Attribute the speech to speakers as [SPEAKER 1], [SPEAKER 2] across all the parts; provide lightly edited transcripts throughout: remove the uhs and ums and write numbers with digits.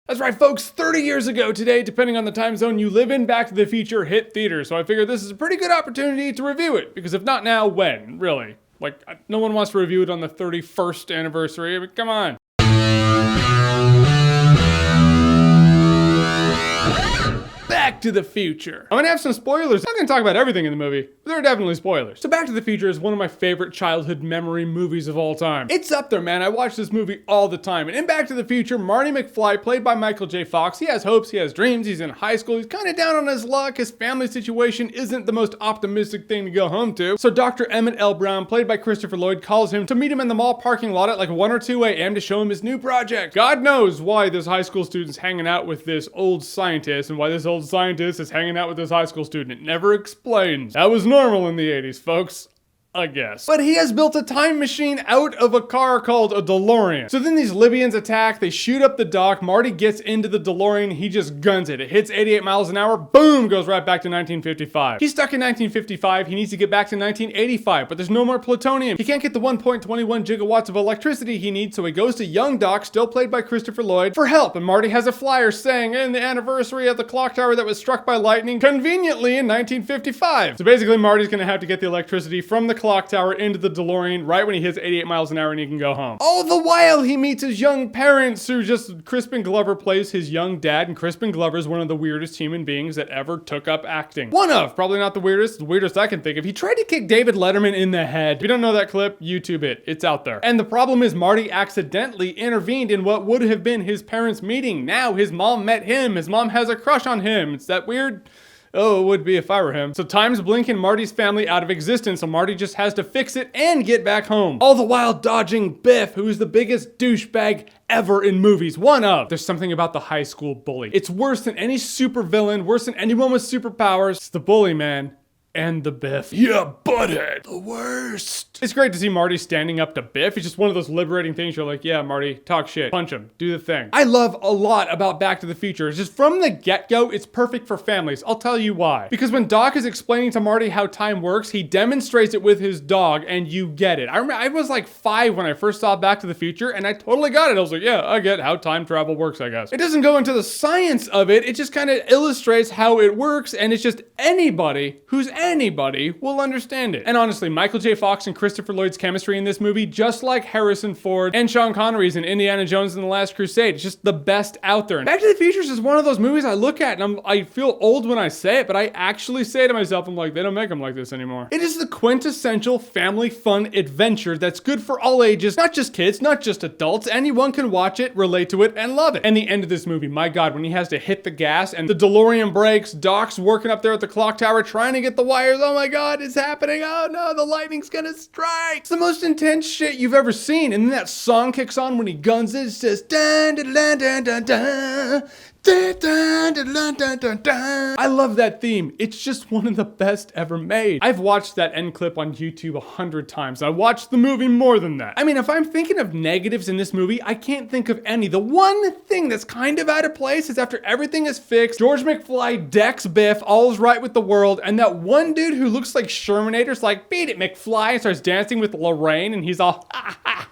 [SPEAKER 1] That's right, folks, 30 years ago today, depending on the time zone you live in, Back to the Future hit theaters. So I figured this is a pretty good opportunity to review it, because if not now, when? Really? Like, no one wants to review it on the 31st anniversary. I mean, come on. Back to the Future. I'm gonna have some spoilers. I'm not gonna talk about everything in the movie, but there are definitely spoilers. So Back to the Future is one of my favorite childhood memory movies of all time. It's up there, man. I watch this movie all the time. And in Back to the Future, Marty McFly, played by Michael J. Fox, he has hopes, he has dreams, he's in high school, he's kind of down on his luck, his family situation isn't the most optimistic thing to go home to. So Dr. Emmett L. Brown, played by Christopher Lloyd, calls him to meet him in the mall parking lot at like 1 or 2 a.m. to show him his new project. God knows why this high school student's hanging out with this old scientist and why this old scientist is hanging out with this high school student. It never explains. That was normal in the 80s, folks. I guess. But he has built a time machine out of a car called a DeLorean. So then these Libyans attack, they shoot up the dock, Marty gets into the DeLorean, he just guns it. It hits 88 miles an hour, boom, goes right back to 1955. He's stuck in 1955, he needs to get back to 1985, but there's no more plutonium. He can't get the 1.21 gigawatts of electricity he needs, so he goes to young Doc, still played by Christopher Lloyd, for help. And Marty has a flyer saying, in the anniversary of the clock tower that was struck by lightning, conveniently in 1955. So basically Marty's gonna have to get the electricity from the clock tower into the DeLorean right when he hits 88 miles an hour and he can go home. All the while he meets his young parents who just Crispin Glover plays his young dad, and Crispin Glover is one of the weirdest human beings that ever took up acting. One of, probably not the weirdest I can think of. He tried to kick David Letterman in the head. If you don't know that clip, YouTube it. It's out there. And the problem is Marty accidentally intervened in what would have been his parents' meeting. Now his mom met him. His mom has a crush on him. It's that weird... Oh, it would be if I were him. So time's blinking Marty's family out of existence, so Marty just has to fix it and get back home. All the while dodging Biff, who's the biggest douchebag ever in movies. One of. There's something about the high school bully. It's worse than any supervillain, worse than anyone with superpowers. It's the bully, man. And the Biff. Yeah, butthead. The worst. It's great to see Marty standing up to Biff. It's just one of those liberating things. You're like, yeah, Marty, talk shit. Punch him. Do the thing. I love a lot about Back to the Future. It's just from the get-go, it's perfect for families. I'll tell you why. Because when Doc is explaining to Marty how time works, he demonstrates it with his dog, and you get it. I remember I was like 5 when I first saw Back to the Future, and I totally got it. I was like, yeah, I get how time travel works, I guess. It doesn't go into the science of it. It just kind of illustrates how it works, and it's just anybody who's anybody will understand it. And honestly, Michael J. Fox and Christopher Lloyd's chemistry in this movie, just like Harrison Ford and Sean Connery's in Indiana Jones and the Last Crusade, it's just the best out there. And Back to the Future is just one of those movies I look at and I feel old when I say it, but I actually say to myself, I'm like, they don't make them like this anymore. It is the quintessential family fun adventure that's good for all ages, not just kids, not just adults. Anyone can watch it, relate to it, and love it. And the end of this movie, my God, when he has to hit the gas and the DeLorean breaks, Doc's working up there at the clock tower trying to get the wires. Oh my God, it's happening. Oh no, the lightning's gonna strike. It's the most intense shit you've ever seen. And then that song kicks on when he guns it. It says, dun, dun, dun, dun, dun, dun. I love that theme. It's just one of the best ever made. I've watched that end clip on YouTube 100 times. I watched the movie more than that. I mean, if I'm thinking of negatives in this movie, I can't think of any. The one thing that's kind of out of place is after everything is fixed, George McFly decks Biff, all's right with the world, and that one dude who looks like Shermanator's like, beat it, McFly, and starts dancing with Lorraine, and he's all,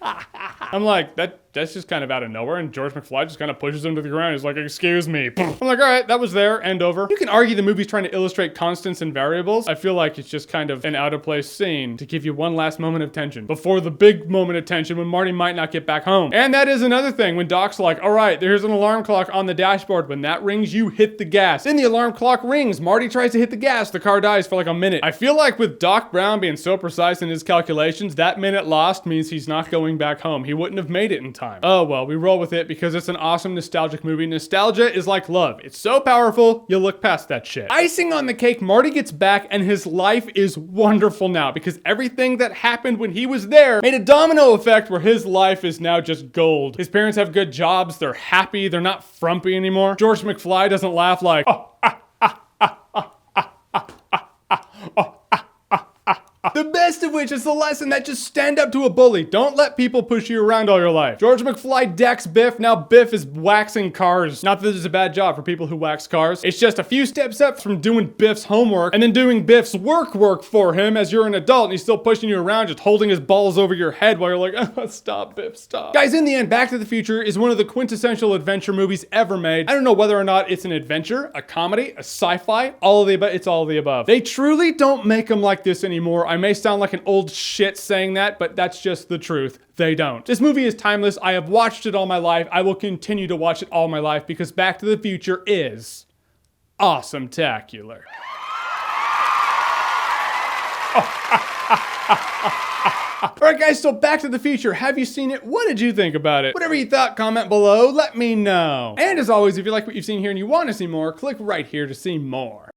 [SPEAKER 1] I'm like, that's just kind of out of nowhere, and George McFly just kind of pushes him to the ground. He's like, excuse me. I'm like, all right, that was there, end over. You can argue the movie's trying to illustrate constants and variables. I feel like it's just kind of an out of place scene to give you one last moment of tension before the big moment of tension when Marty might not get back home. And that is another thing when Doc's like, all right, there's an alarm clock on the dashboard. When that rings, you hit the gas. Then the alarm clock rings. Marty tries to hit the gas. The car dies for like a minute. I feel like with Doc Brown being so precise in his calculations, that minute lost means he's not going back home. He wouldn't have made it in time. Oh, well, we roll with it because it's an awesome nostalgic movie. Nostalgia is like love. It's so powerful, you'll look past that shit. Icing on the cake, Marty gets back and his life is wonderful now because everything that happened when he was there made a domino effect where his life is now just gold. His parents have good jobs, they're happy, they're not frumpy anymore. George McFly doesn't laugh like, oh, the best of which is the lesson that just stand up to a bully. Don't let people push you around all your life. George McFly decks Biff, now Biff is waxing cars. Not that it's a bad job for people who wax cars. It's just a few steps up from doing Biff's homework and then doing Biff's work for him as you're an adult and he's still pushing you around, just holding his balls over your head while you're like, oh, stop, Biff, stop. Guys, in the end, Back to the Future is one of the quintessential adventure movies ever made. I don't know whether or not it's an adventure, a comedy, a sci-fi, all of the above. It's all of the above. They truly don't make them like this anymore. I may sound like an old shit saying that, but that's just the truth. They don't. This movie is timeless. I have watched it all my life. I will continue to watch it all my life because Back to the Future is awesome-tacular. Alright guys, so Back to the Future, have you seen it? What did you think about it? Whatever you thought, comment below, let me know. And as always, if you like what you've seen here and you want to see more, click right here to see more.